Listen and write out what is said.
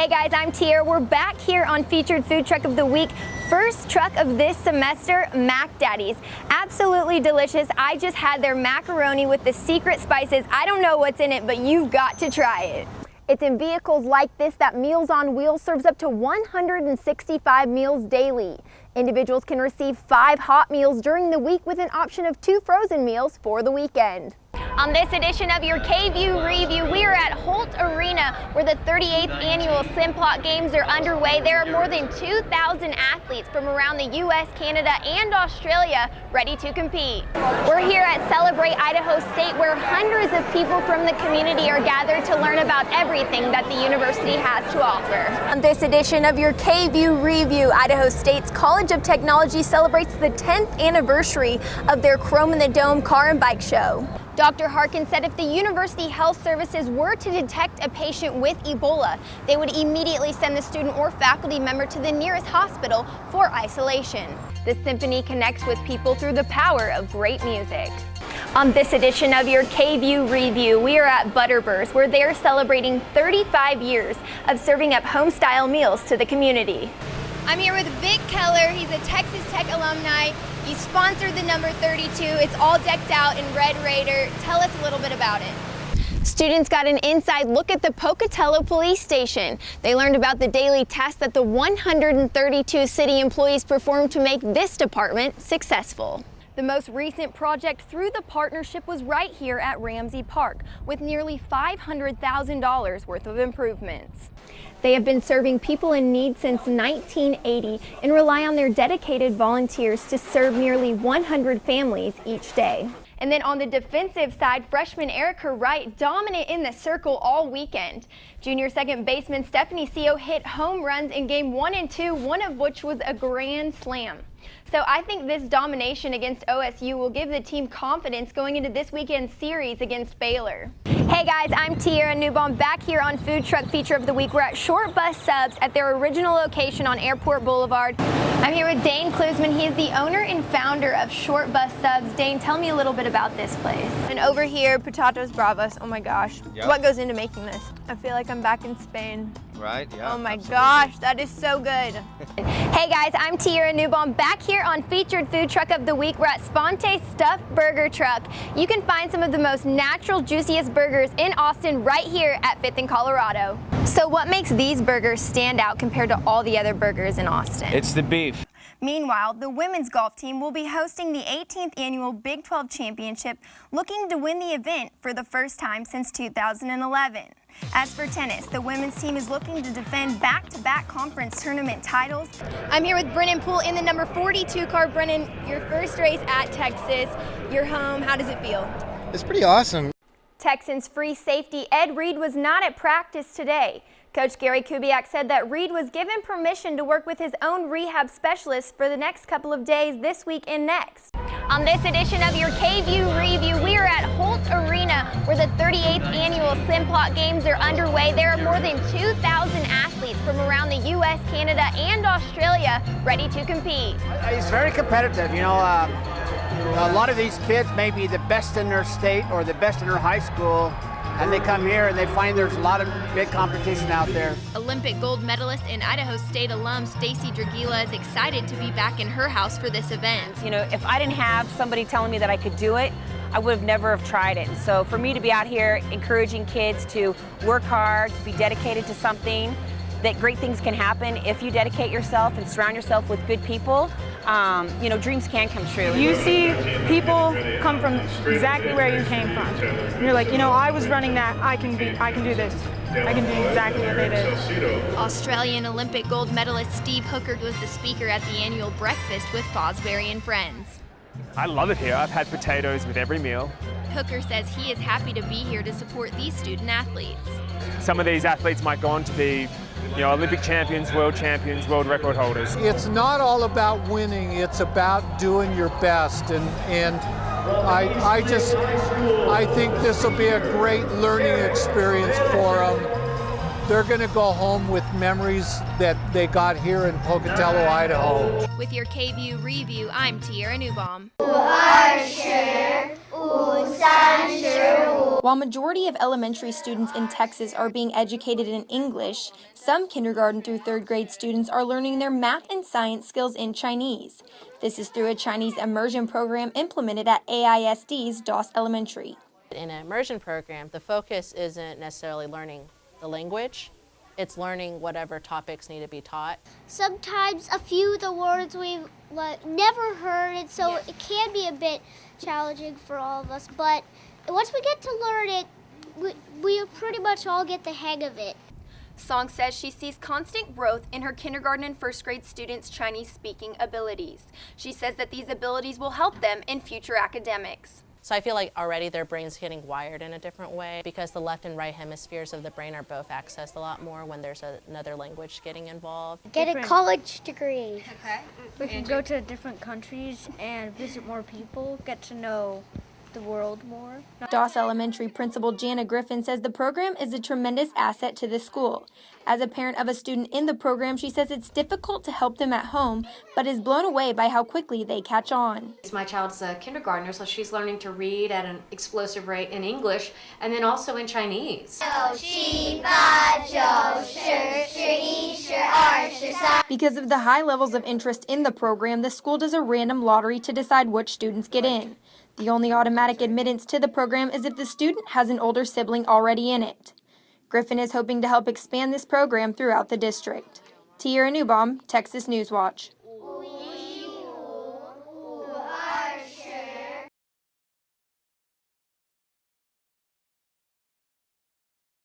Hey guys, I'm Tierra. We're back here on Featured Food Truck of the Week. First truck of this semester, Mac Daddy's. Absolutely delicious. I just had their macaroni with the secret spices. I don't know what's in it, but you've got to try it. It's in vehicles like this that Meals on Wheels serves up to 165 meals daily. Individuals can receive 5 hot meals during the week with an option of 2 frozen meals for the weekend. On this edition of your K-View Review, we are at Holt Arena where the 38th annual Simplot Games are underway. There are more than 2,000 athletes from around the U.S., Canada, and Australia ready to compete. We're here at Celebrate Idaho State where hundreds of people from the community are gathered to learn about everything that the university has to offer. On this edition of your K-View Review, Idaho State's College of Technology celebrates the 10th anniversary of their Chrome in the Dome car and bike show. Dr. Harkin said if the University Health Services were to detect a patient with Ebola, they would immediately send the student or faculty member to the nearest hospital for isolation. The symphony connects with people through the power of great music. On this edition of your K-View Review, we are at Butterburs, where they are celebrating 35 years of serving up home-style meals to the community. I'm here with Vic Keller. He's a Texas Tech alumni. He sponsored the number 32. It's all decked out in Red Raider. Tell us a little bit about it. Students got an inside look at the Pocatello Police Station. They learned about the daily tasks that the 132 city employees perform to make this department successful. The most recent project through the partnership was right here at Ramsey Park, with nearly $500,000 worth of improvements. They have been serving people in need since 1980 and rely on their dedicated volunteers to serve nearly 100 families each day. And then on the defensive side, freshman Erica Wright dominant in the circle all weekend. Junior second baseman Stephanie Seo hit home runs in game 1 and 2, one of which was a grand slam. So I think this domination against OSU will give the team confidence going into this weekend's series against Baylor. Hey guys, I'm Tierra Neubaum back here on Food Truck Feature of the Week. We're at Short Bus Subs at their original location on Airport Boulevard. I'm here with Dane Klusman. He is the owner and founder of Short Bus Subs. Dane, tell me a little bit about this place. And over here, patatas bravas. Oh my gosh. Yep. What goes into making this? I feel like I'm back in Spain. Right, yeah. Oh my gosh, that is so good. Hey guys, I'm Tierra Neubaum back here on Featured Food Truck of the Week. We're at Sponte's Stuffed Burger Truck. You can find some of the most natural, juiciest burgers in Austin right here at 5th and Colorado. So what makes these burgers stand out compared to all the other burgers in Austin? It's the beef. Meanwhile, the women's golf team will be hosting the 18th annual Big 12 Championship, looking to win the event for the first time since 2011. As for tennis, the women's team is looking to defend back-to-back conference tournament titles. I'm here with Brennan Poole in the number 42 car. Brennan, your first race at Texas, you're home. How does it feel? It's pretty awesome. Texans free safety Ed Reed was not at practice today. Coach Gary Kubiak said that Reed was given permission to work with his own rehab specialist for the next couple of days this week and next. On this edition of your K-View Review, we are at Holt Arena where the 38th annual Simplot Games are underway. There are more than 2,000 athletes from around the U.S., Canada, and Australia ready to compete. It's very competitive. You know, a lot of these kids may be the best in their state or the best in their high school, and they come here and they find there's a lot of big competition out there. Olympic gold medalist and Idaho State alum Stacy Dragila is excited to be back in her house for this event. You know, if I didn't have somebody telling me that I could do it, I would have never have tried it. So for me to be out here encouraging kids to work hard, to be dedicated to something, that great things can happen if you dedicate yourself and surround yourself with good people. You know, dreams can come true. You see people come from exactly where you came from. And you're like, you know, I was running that, I can do this. I can do exactly what they did. Australian Olympic gold medalist Steve Hooker was the speaker at the annual breakfast with Fosbury and friends. I love it here. I've had potatoes with every meal. Hooker says he is happy to be here to support these student athletes. Some of these athletes might go on to be, you know, Olympic champions, world record holders. It's not all about winning, it's about doing your best, and I think this will be a great learning experience for them. They're going to go home with memories that they got here in Pocatello, Idaho. With your K-View Review, I'm Tierra Neubaum. While majority of elementary students in Texas are being educated in English, some kindergarten through third grade students are learning their math and science skills in Chinese. This is through a Chinese immersion program implemented at AISD's Doss Elementary. In an immersion program, the focus isn't necessarily learning the language, it's learning whatever topics need to be taught. Sometimes a few of the words we've never heard, and so it can be a bit challenging for all of us, but once we get to learn it, we pretty much all get the hang of it. Song says she sees constant growth in her kindergarten and first grade students' Chinese speaking abilities. She says that these abilities will help them in future academics. So I feel like already their brain's getting wired in a different way because the left and right hemispheres of the brain are both accessed a lot more when there's another language getting involved. Get a college degree. Okay. We can go to different countries and visit more people, get to know the world more. Doss Elementary Principal Jana Griffin says the program is a tremendous asset to the school. As a parent of a student in the program, she says it's difficult to help them at home, but is blown away by how quickly they catch on. My child's a kindergartner, so she's learning to read at an explosive rate in English and then also in Chinese. Because of the high levels of interest in the program, the school does a random lottery to decide which students get in. The only automatic admittance to the program is if the student has an older sibling already in it. Griffin is hoping to help expand this program throughout the district. Tierra Neubaum, Texas News Watch.